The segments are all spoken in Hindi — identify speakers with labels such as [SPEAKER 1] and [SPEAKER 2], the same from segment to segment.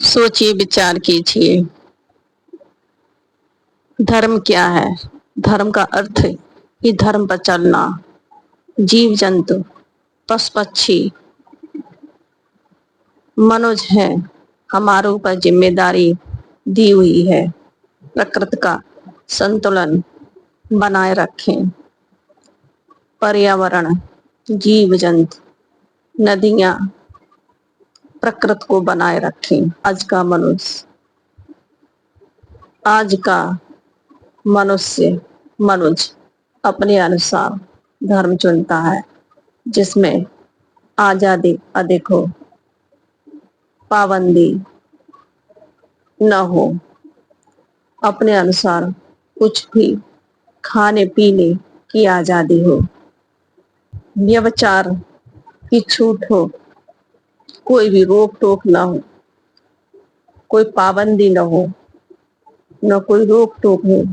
[SPEAKER 1] सोचिए, विचार कीजिए। धर्म क्या है? धर्म का अर्थ है कि धर्म पर चलना। जीव जंतु, पशु पक्षी, मनुष्य है, हमारे ऊपर जिम्मेदारी दी हुई है। प्रकृति का संतुलन बनाए रखें। पर्यावरण, जीव जंतु, नदियां, प्रकृति को बनाए रखें। आज का मनुष्य अपने अनुसार धर्म चुनता है, जिसमें आजादी अधिक हो, पाबंदी न हो, अपने अनुसार कुछ भी खाने पीने की आजादी हो, व्यभिचार की छूट हो, कोई भी रोक टोक न हो, कोई पाबंदी न हो, न कोई रोक टोक हो।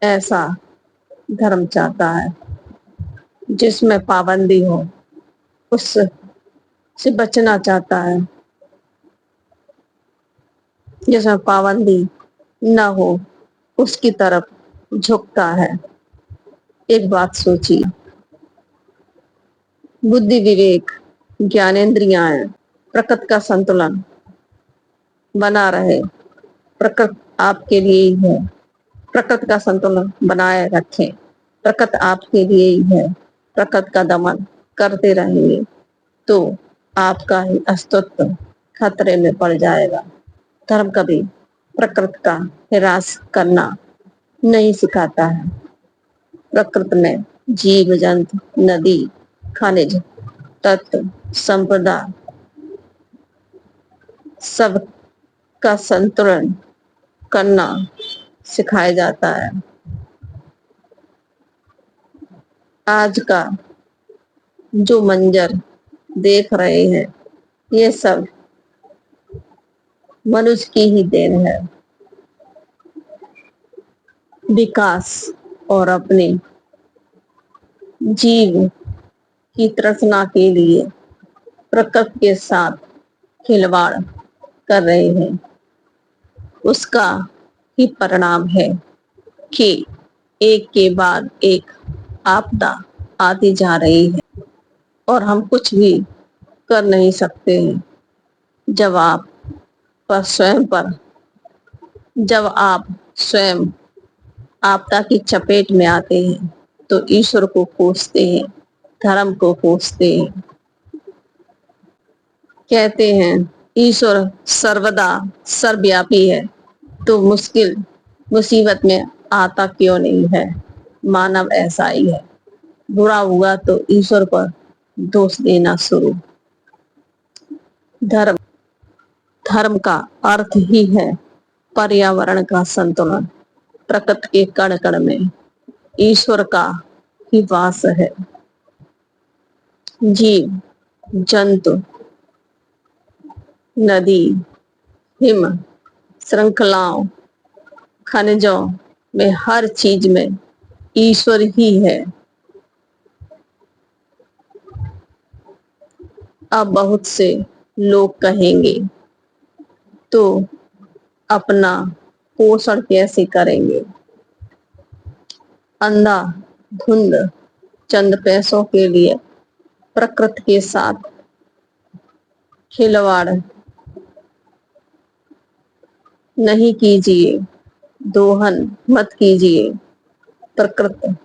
[SPEAKER 1] ऐसा धर्म चाहता है। जिसमें पाबंदी हो उससे बचना चाहता है। जिसमें पाबंदी न हो उसकी तरफ झुकता है। एक बात सोचिए, बुद्धि, विवेक, ज्ञानेंद्रियां, प्रकृति का संतुलन बना रहे। प्रकृति आपके लिए ही है। प्रकृति का संतुलन बनाए रखें। प्रकृति आपके लिए ही है। प्रकृति का दमन करते रहेंगे तो आपका ही अस्तित्व खतरे में पड़ जाएगा। धर्म कभी प्रकृति का ह्रास करना नहीं सिखाता है। प्रकृति में जीव जंतु, नदी, खनिज तत्व, संपदा, सब का संतुलन करना सिखाया जाता है। आज का जो मंजर देख रहे हैं ये सब मनुष्य की ही देन है। विकास और अपने जीव की तृष्णा के लिए प्रकृति के साथ खिलवाड़ कर रहे हैं। उसका ही परिणाम है कि एक के बाद एक आपदा आती जा रही है और हम कुछ भी कर नहीं सकते हैं। जब आप स्वयं आपदा की चपेट में आते हैं तो ईश्वर को कोसते हैं, धर्म को कोसते हैं। कहते हैं ईश्वर सर्वदा सर्वव्यापी है तो मुसीबत में आता क्यों नहीं है? मानव ऐसा ही है। बुरा हुआ तो ईश्वर पर दोष देना शुरू। धर्म का अर्थ ही है पर्यावरण का संतुलन। प्रकृति के कण कण में ईश्वर का ही वास है। जीव जंतु, नदी, हिम श्रृंखलाओं, खनिजों में, हर चीज में ईश्वर ही है। अब बहुत से लोग कहेंगे तो अपना पोषण कैसे करेंगे? अंधाधुंध चंद पैसों के लिए प्रकृति के साथ खिलवाड़ नहीं कीजिए, दोहन मत कीजिए। प्रकृति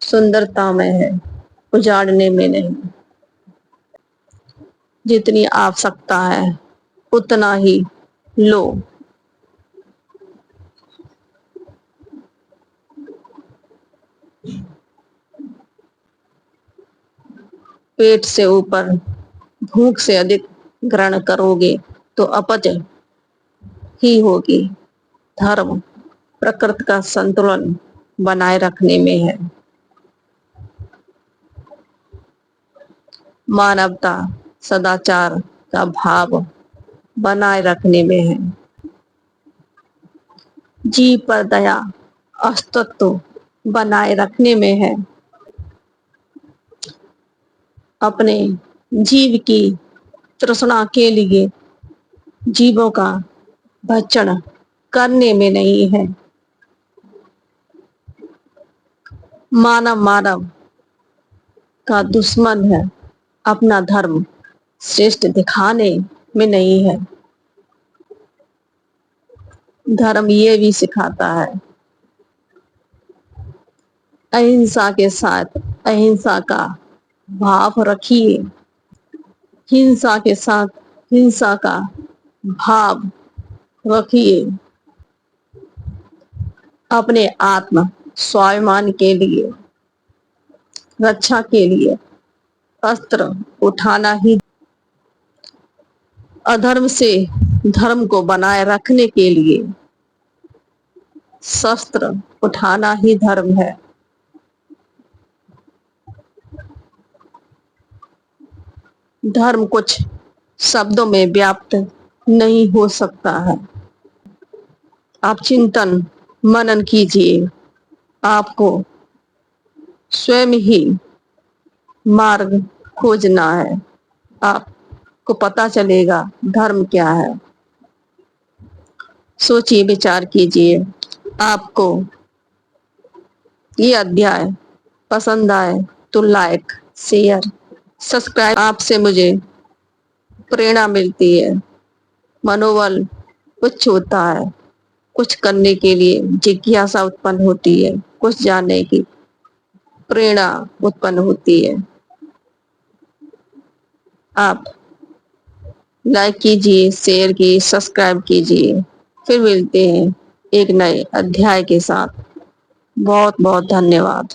[SPEAKER 1] सुंदरता में है, उजाड़ने में नहीं। जितनी आवश्यकता है उतना ही लो। पेट से ऊपर भूख से अधिक ग्रहण करोगे तो अपच ही होगी। धर्म प्रकृति का संतुलन बनाए रखने में है। मानवता सदाचार का भाव बनाए रखने में है। जीव पर दया अस्तित्व बनाए रखने में है। अपने जीव की तृष्णा के लिए जीवों का भक्षण करने में नहीं है। मानव मानव का दुश्मन है, अपना धर्म श्रेष्ठ दिखाने में नहीं है। धर्म ये भी सिखाता है अहिंसा के साथ अहिंसा का भाव रखिए, हिंसा के साथ हिंसा का भाव रखिए। अपने आत्म स्वाभिमान के लिए, रक्षा के लिए अस्त्र उठाना ही, अधर्म से धर्म को बनाए रखने के लिए शस्त्र उठाना ही धर्म है। धर्म कुछ शब्दों में व्याप्त नहीं हो सकता है। आप चिंतन मनन कीजिए, आपको स्वयं ही मार्ग खोजना है। आपको पता चलेगा धर्म क्या है। सोचिए, विचार कीजिए। आपको ये अध्याय पसंद आए तो लाइक, शेयर, सब्सक्राइब। आपसे मुझे प्रेरणा मिलती है, मनोबल कुछ होता है, कुछ करने के लिए जिज्ञासा उत्पन्न होती है, कुछ जानने की प्रेरणा उत्पन्न होती है। आप लाइक कीजिए, शेयर कीजिए, सब्सक्राइब कीजिए। फिर मिलते हैं एक नए अध्याय के साथ। बहुत बहुत धन्यवाद।